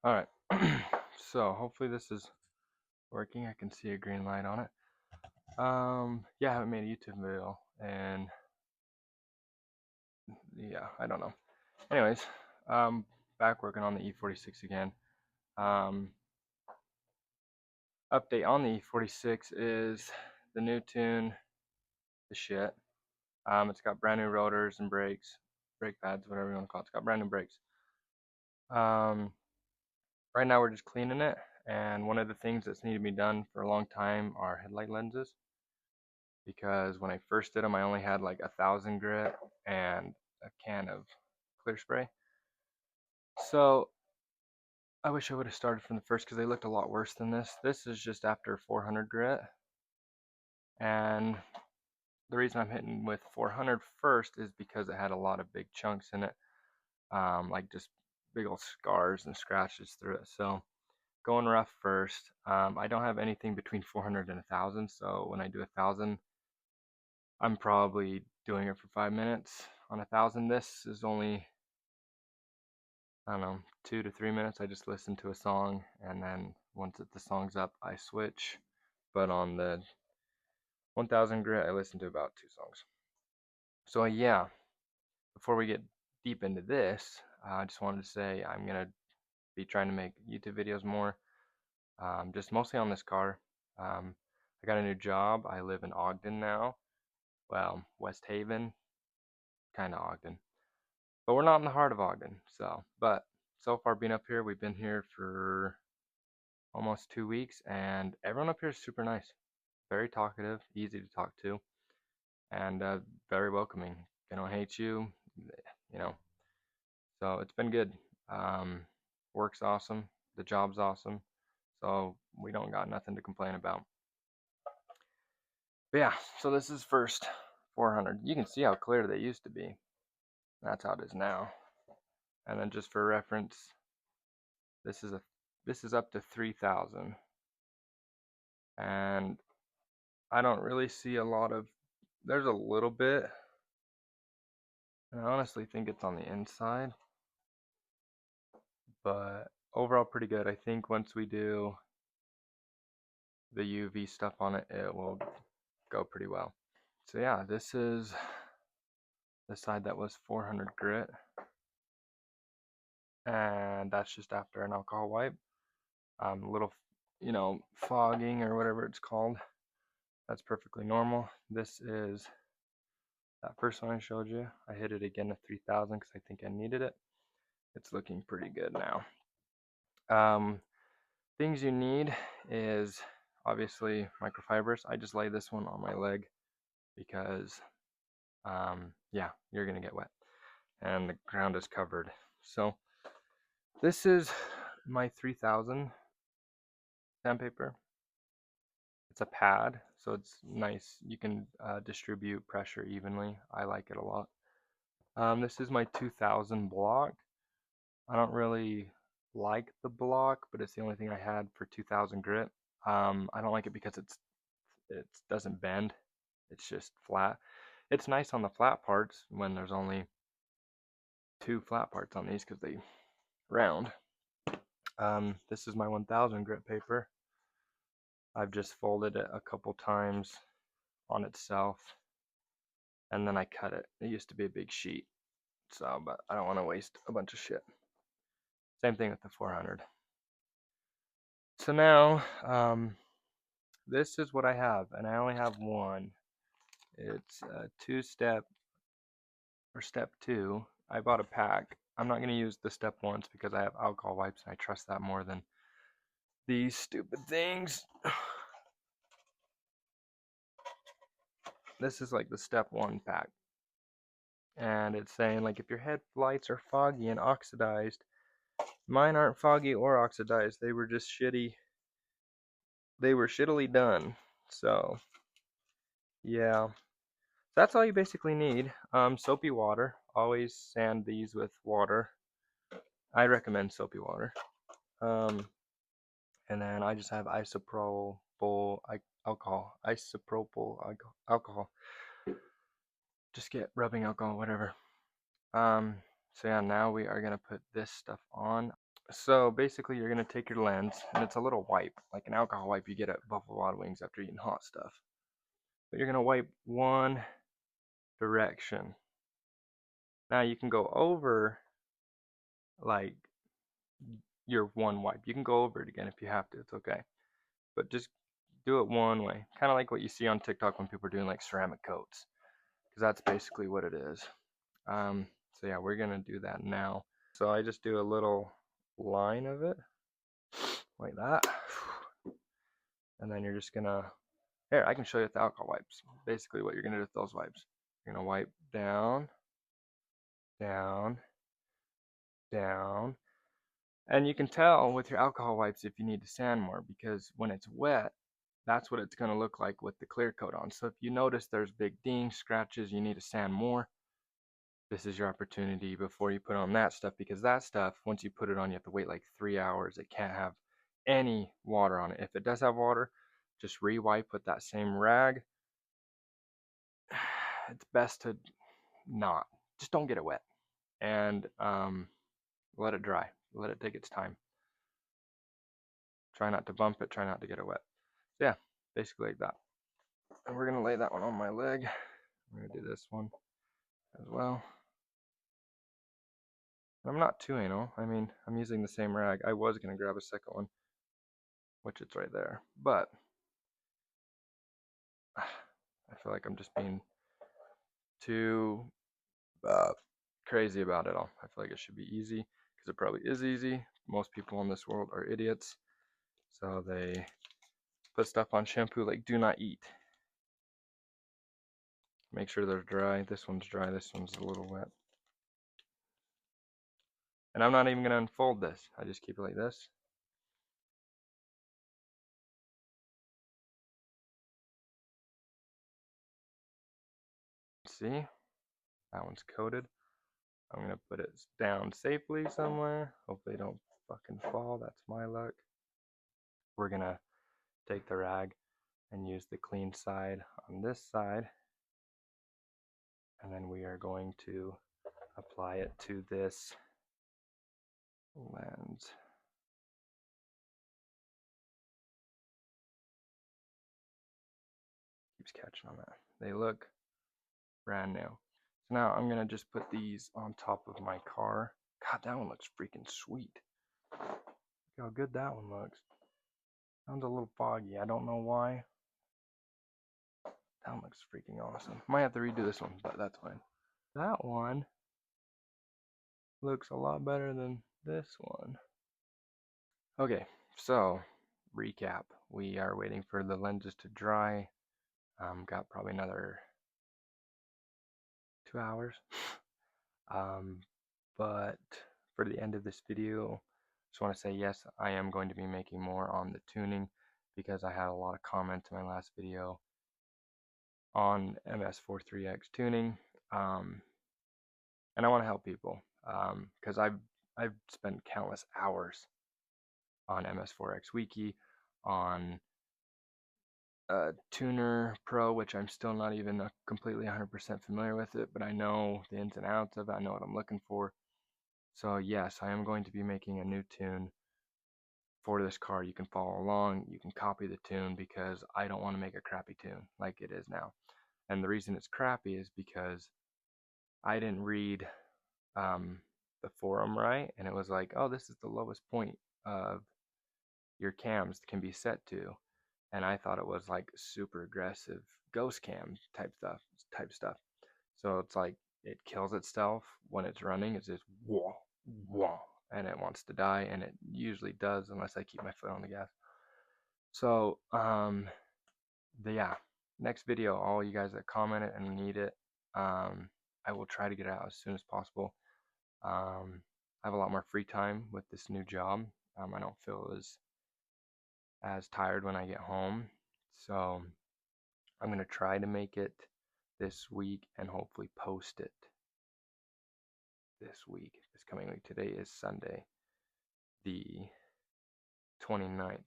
Alright, so hopefully this is working. I can see a green light on it. Yeah, I haven't made a YouTube video, and yeah, I don't know. Anyways, back working on the E46 again. Um, Update on the E46 is the new tune, the shit. It's got brand new rotors and brakes, brake pads, whatever you want to call it. It's got brand new brakes. Um, right now we're just cleaning it, and one of the things that's needed to be done for a long time are headlight lenses. Because when I first did them, I only had like 1,000 grit and a can of clear spray. So I wish I would have started from the first because they looked a lot worse than this. This is just after 400 grit, and the reason I'm hitting with 400 first is because it had a lot of big chunks in it, like just big old scars and scratches through it. So going rough first. I don't have anything between 400 and 1,000, so when I do 1,000, I'm probably doing it for 5 minutes. On 1,000, this is only, I don't know, 2 to 3 minutes. I just listen to a song, and then once the song's up, I switch. But on the 1,000 grit, I listen to about 2 songs. So yeah, before we get deep into this, I just wanted to say I'm gonna be trying to make YouTube videos more, just mostly on this car. I got a new job. I live in Ogden now. Well, West Haven, kind of Ogden. But we're not in the heart of Ogden, but so far being up here, we've been here for almost 2 weeks, and everyone up here is super nice, very talkative, easy to talk to, and very welcoming. They don't hate you, you know. So it's been good. Um, Work's awesome, the job's awesome, so we don't got nothing to complain about. But yeah, so this is first 400. You can see how clear they used to be. That's how it is now. And then just for reference, this is a this is up to 3,000, and I don't really see a lot of. There's a little bit, and I honestly think it's on the inside, but overall pretty good. I think once we do the UV stuff on it, it will go pretty well. So yeah, this is the side that was 400 grit, and that's just after an alcohol wipe. A little, fogging or whatever it's called. That's perfectly normal. This is that first one I showed you. I hit it again at 3,000 because I think I needed it. It's looking pretty good now. Things you need is obviously microfibers. I just lay this one on my leg because, yeah, you're gonna get wet, and the ground is covered. So this is my 3,000 sandpaper. It's a pad, so it's nice. You can distribute pressure evenly. I like it a lot. This is my 2,000 block. I don't really like the block, but it's the only thing I had for 2,000 grit. I don't like it because it doesn't bend. It's just flat. It's nice on the flat parts when there's only 2 flat parts on these because they round. This is my 1,000 grit paper. I've just folded it a couple times on itself, and then I cut it. It used to be a big sheet, but I don't want to waste a bunch of shit. Same thing with the 400. So now, this is what I have, and I only have one. It's a 2-step, or step 2. I bought a pack. I'm not going to use the step 1s because I have alcohol wipes, and I trust that more than these stupid things. This is like the step 1 pack, and it's saying like if your headlights are foggy and oxidized. Mine aren't foggy or oxidized. They were just shitty. They were shittily done. So yeah, that's all you basically need. Soapy water. Always sand these with water. I recommend soapy water. And then I just have isopropyl alcohol. Isopropyl alcohol. Just get rubbing alcohol, whatever. So yeah, now we are gonna put this stuff on. So basically you're going to take your lens, and it's a little wipe, like an alcohol wipe you get at Buffalo Wild Wings after eating hot stuff. But you're going to wipe one direction. Now you can go over like your one wipe. You can go over it again if you have to, it's okay. But just do it one way. Kind of like what you see on TikTok when people are doing like ceramic coats. Because that's basically what it is. So yeah, we're going to do that now. So I just do a little line of it, like that. And then you're just going to, here, I can show you with the alcohol wipes. Basically what you're going to do with those wipes. You're going to wipe down, down, down. And you can tell with your alcohol wipes if you need to sand more, because when it's wet, that's what it's going to look like with the clear coat on. So if you notice there's big dings, scratches, you need to sand more, this is your opportunity before you put on that stuff, because that stuff, once you put it on, you have to wait like 3 hours. It can't have any water on it. If it does have water, just re-wipe with that same rag. It's best to not. Just don't get it wet. And let it dry. Let it take its time. Try not to bump it. Try not to get it wet. So yeah, basically like that. And we're going to lay that one on my leg. I'm going to do this one as well. I'm not too anal. I mean, I'm using the same rag. I was going to grab a second one, which it's right there. But I feel like I'm just being too crazy about it all. I feel like it should be easy, because it probably is easy. Most people in this world are idiots. So they put stuff on shampoo like do not eat. Make sure they're dry. This one's dry. This one's a little wet. And I'm not even going to unfold this. I just keep it like this. See? That one's coated. I'm going to put it down safely somewhere. Hopefully they don't fucking fall. That's my luck. We're going to take the rag and use the clean side on this side. And then we are going to apply it to this lens. Keeps catching on that. They look brand new. So now I'm gonna just put these on top of my car. God, that one looks freaking sweet. Look how good that one looks. That one's a little foggy. I don't know why. That one looks freaking awesome. Might have to redo this one, but that's fine. That one looks a lot better than this one. Okay, so recap. We are waiting for the lenses to dry. Got probably another 2 hours. But for the end of this video, just want to say yes, I am going to be making more on the tuning, because I had a lot of comments in my last video on MS43X tuning, and I want to help people, because I've spent countless hours on MS4X Wiki, on Tuner Pro, which I'm still not even completely 100% familiar with it, but I know the ins and outs of it. I know what I'm looking for. So yes, I am going to be making a new tune for this car. You can follow along, you can copy the tune, because I don't want to make a crappy tune like it is now. And the reason it's crappy is because I didn't read the forum right, and it was like, oh, this is the lowest point of your cams can be set to, and I thought it was like super aggressive ghost cam type stuff. So it's like it kills itself when it's running. It's just whoa, whoa, and it wants to die, and it usually does unless I keep my foot on the gas. So yeah, next video, all you guys that commented and need it, I will try to get it out as soon as possible. I have a lot more free time with this new job. I don't feel as tired when I get home, so I'm gonna try to make it this week and hopefully post it this week, this coming week. Today is Sunday, the 29th.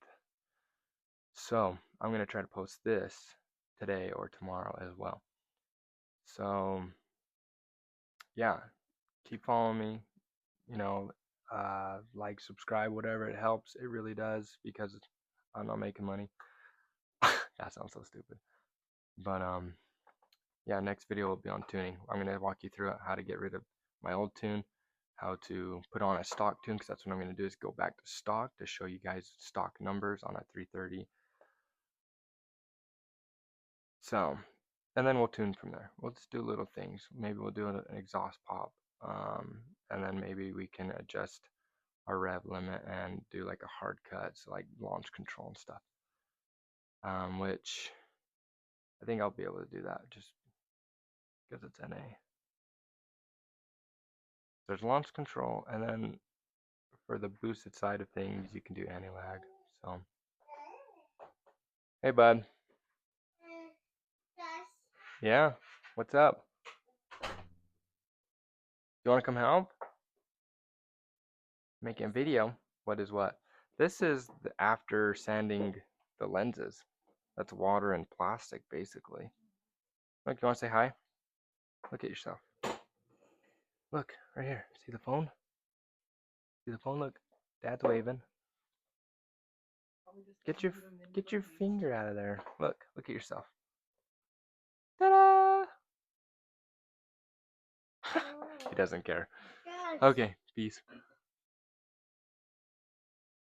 So I'm going to try to post this today or tomorrow as well. So yeah, keep following me. You know, like, subscribe, whatever. It helps. It really does, because I'm not making money. That sounds so stupid. But yeah, next video will be on tuning. I'm gonna walk you through how to get rid of my old tune, how to put on a stock tune, because that's what I'm gonna do, is go back to stock to show you guys stock numbers on a 330. So, and then we'll tune from there. We'll just do little things. Maybe we'll do an exhaust pop, and then maybe we can adjust our rev limit and do like a hard cut, so like launch control and stuff. Which I think I'll be able to do that just because it's NA. There's launch control, and then for the boosted side of things, you can do anti-lag. So, hey bud. Yeah, what's up? You want to come help? Making a video. What is what? This is after sanding the lenses. That's water and plastic, basically. Look, you want to say hi? Look at yourself. Look, right here. See the phone? See the phone? Look. Dad's waving. Get your finger out of there. Look at yourself. Ta-da! He doesn't care. Okay, peace.